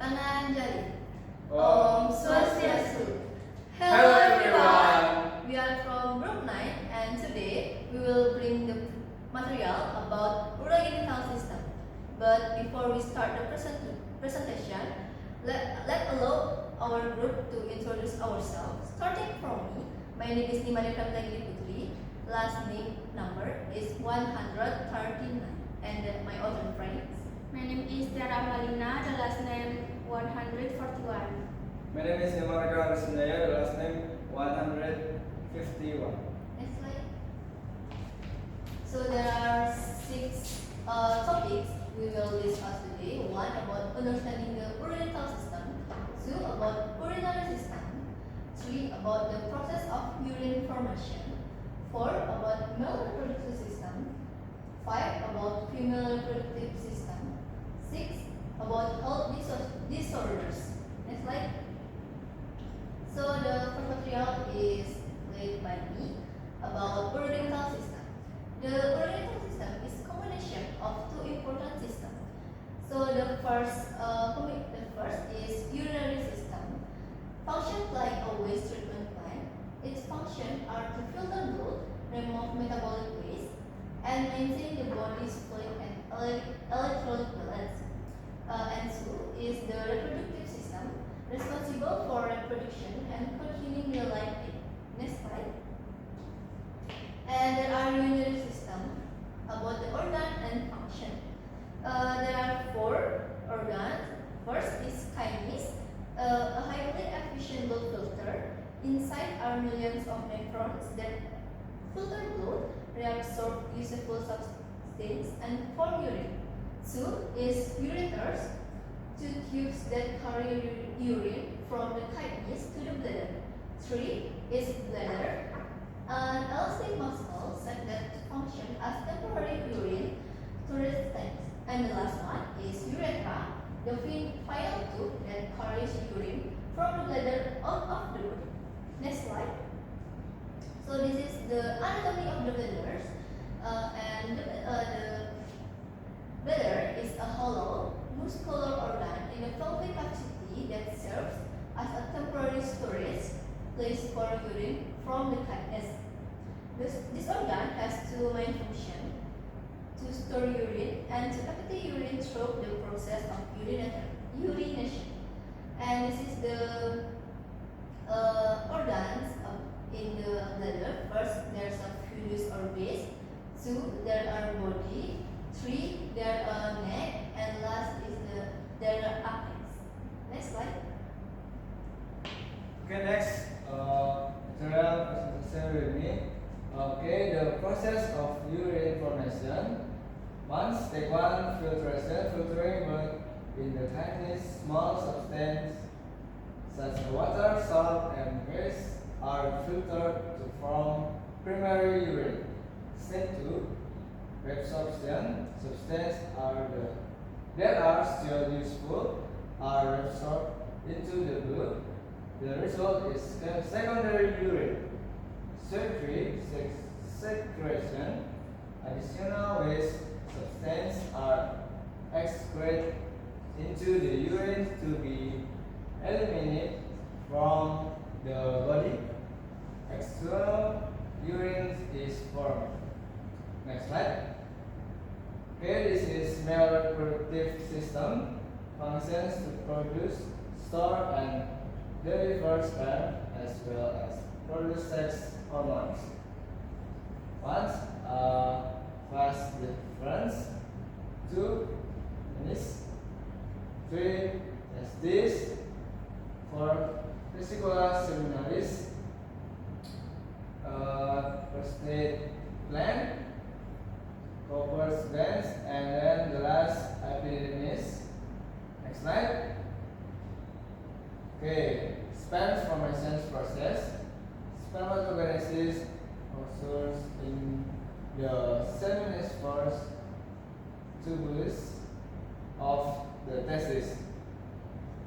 Ananjali. Om Swastiastu. Hello everyone. We are from Group 9 and today we will bring the material about urogenital system. But before we start the presentation, let allow our group to introduce ourselves. Starting from me, my name is Nimanika Putri. Last name number is 139. And my other friends. My name is Tiara Malina, the last name 141. My name is Nimarga Wisnaya, the last name 151. Next slide. So there are 6 topics we will discuss today. 1 about understanding the urogenital system. 2 about urinary system. 3 about the process of urine formation. 4 about male reproductive system. 5 about female reproductive system. 6 about health disorders. Next slide. So the first material is laid by me about urogenital system. The urogenital system is a combination of 2 important systems. So the first is urinary system. Functions like a waste treatment plant. Its functions are to filter blood, remove metabolic waste, and maintain the body's fluid and electrolyte balance. And 2 is the reproductive system, responsible for reproduction and continuing the life. Next slide. And there are urinary system about the organ and function. There are 4 organs. First is kinase, a highly efficient blood filter. Inside are millions of nephrons that filter blood, reabsorb useful substance, and form urine. 2 is ureters, 2 tubes that carry urine from the kidneys to the bladder. 3 is bladder, an elastic muscle set that function as temporary urine storage tanks. And the last one is urethra, the final tube that carries urine from the bladder out of the body. Next slide. So this is the anatomy of the bladders, and the bladder is a hollow, muscular organ in the pelvic cavity that serves as a temporary storage place for urine from the kidneys. This organ has 2 main functions: to store urine and to empty urine through the process of urination. And this is the organs in the bladder. First, there's a fundus or base. 2, there are body. 3, there are neck. And last is there are apex. Next slide. Okay, next, material presentation with me. Okay, the process of urine formation. Step 1, filtration. Filtering blood in the tiny small substance such as water, salt, and waste are filtered to form primary urine. Step 2, reabsorption. Substances that are still useful are reabsorbed into the blood. The result is secondary urine. Step 3, secretion. Additional waste substances are excreted into the urine to be eliminated from the body. External urine is formed. Next slide. Okay, this is male reproductive system. Functions to produce, store, and deliver sperm as well as produce sex hormones. 1, vas deferens. 2, penis. 3, testis. 4, vesicula seminalis. Prostate gland. Covers glands, and then the last epidermis. Next slide. Okay, sperm formation process. Spermatogenesis occurs in the seminiferous tubulus of the testis.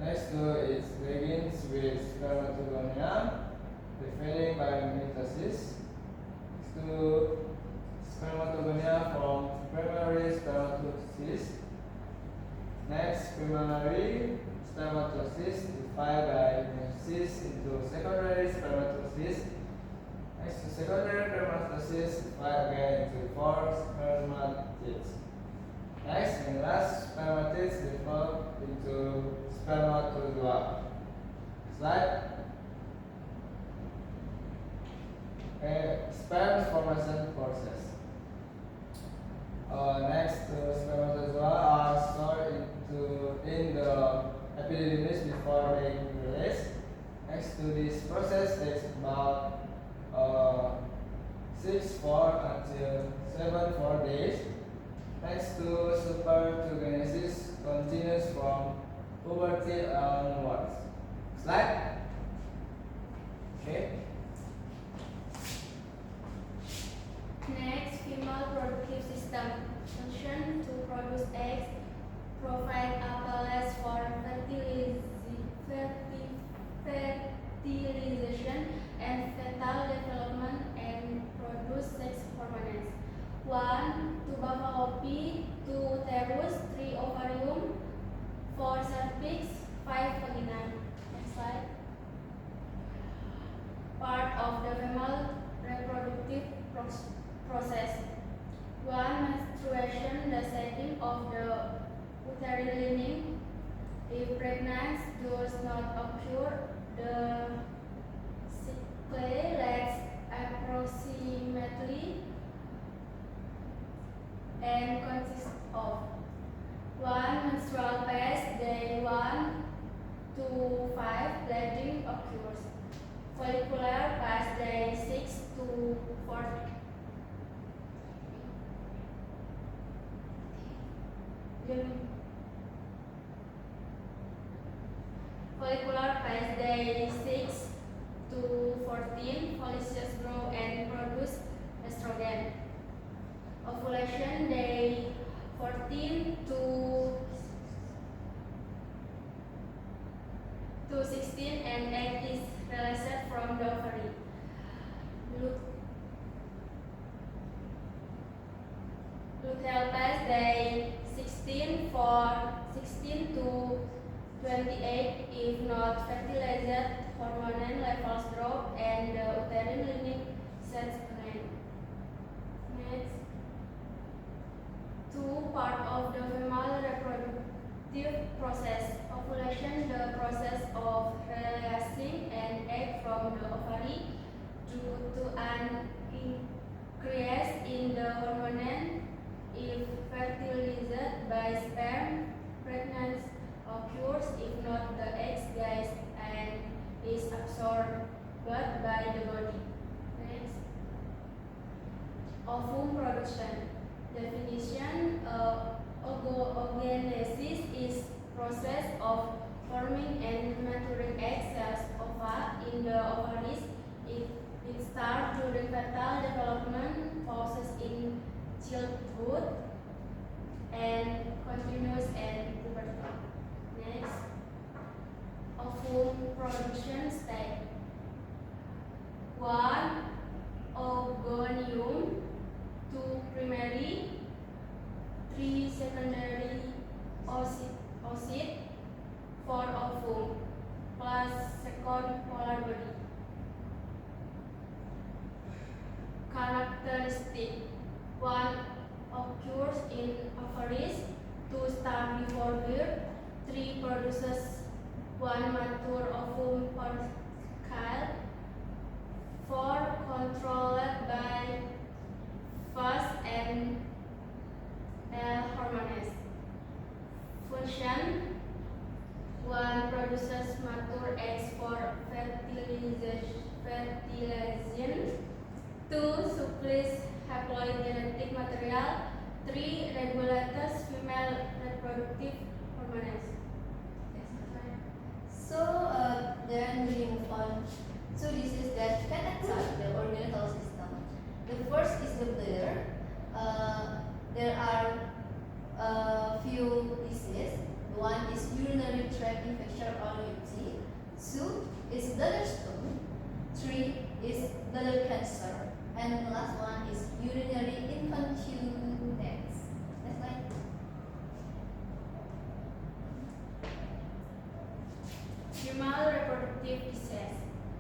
Next to it begins with spermatogonia, dividing by mitosis. Next to spermatogonia from primary spermatocyst. Next, primary spermatogenesis spermatosis divided by meiosis into secondary spermatosis. Next to secondary spermatosis divide again into 4 spermatids. Next and last spermatids develop into spermatozoa. Slide. Sperm formation process. Next, spermatozoa are stored in the epididymis before being released. Next to this process takes about 6-4 until 7-4 days. Next to spermatogenesis continues from puberty onwards. Slide. Okay. Next, female reproductive system function to produce eggs, provide apparatus for fertilization and fetal development, and produce sex hormones. 1. 2 fallopian, 2 uterus, 3 ovarium, 4 cervix, 5 vagina. Next slide. Part of the female reproductive process. 1. Menstruation, the setting of the uterine lining. If pregnancy does not occur, the cycle lasts approximately and consists of 1. Menstrual phase, day 1 to 5, bleeding occurs. Follicular phase, day 6 to 14. Follicular phase, day 6 to 14, follicles grow and produce estrogen. Ovulation, day 14 to 16, and egg is released from the ovary. Luteal phase, day 16 for 16 to 28. If not fertilized, hormone levels drop and the uterine lining sets again. Next. 2. Part of the female reproductive process. Ovulation, the process of releasing an egg from the ovary due to an increase in the hormone. If fertilized by sperm, pregnancy occurs. If not, the egg dies and is absorbed by the body. Next. Ovum production. Definition: oogenesis is process of forming and maturing egg cells ova in the ovaries. It starts during fetal development, pauses in childhood, and continues in puberty. Next, ovum production stage. 1. Ogonium. 2. Primary. 3. Secondary oocyte. 4. Ovum plus second polar body. Characteristic: 1. Occurs in ovaries. 2. Start before birth. 3. Produces 1 mature ovum per child. 4. Controlled by FAS and hormones. Function: 1. Produces mature eggs for fertilization. 2. Supplies haploid genetic material. 3. Regulates female reproductive hormones. So then we move on. So this is the phenotype, the organoid system. The first is the bladder. There are a few diseases. One is urinary tract infection or UTI. 2 is bladder stone. 3 is bladder cancer. And the last one is urinary incontinence. Next slide.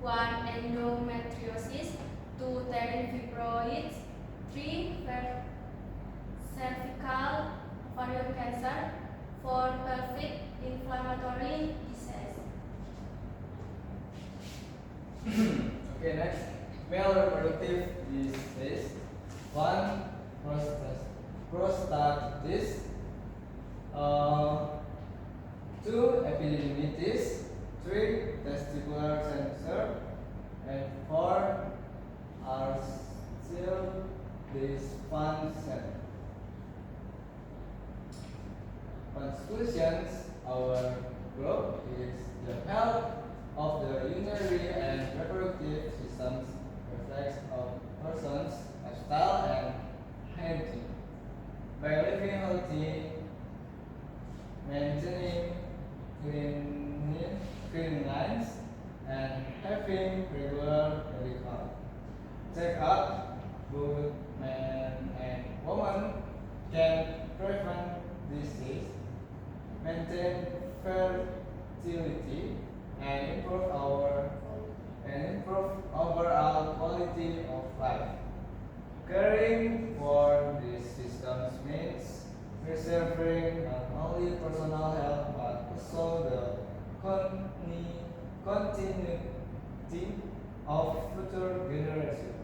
1. Endometriosis, 2. Uterine fibroids, 3. Cervical ovarian cancer, 4. Pelvic inflammatory disease. Okay, next. Male reproductive disease. 1. Prostatitis. 2. Epididymitis. 3. Testicular cancer. And 4. Erectile dysfunction. Conclusions. Our group is the health of the urinary and reproductive systems reflects a person's lifestyle and hygiene. By living healthy, maintaining clean lines, and having regular medical check-up, both men and women can prevent disease, maintain fertility, and improve overall quality of life. Caring for these systems means preserving not only personal health but also the continuity of future generations.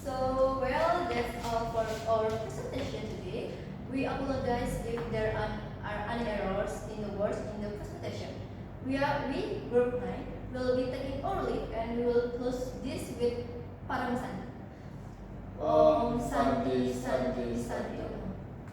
So, well, that's all for our presentation today. We apologize if there are any errors in the words in the presentation. We, Group 9, will be taking our leave and we will close this with Paramasanti. Om Santi Santi Santi.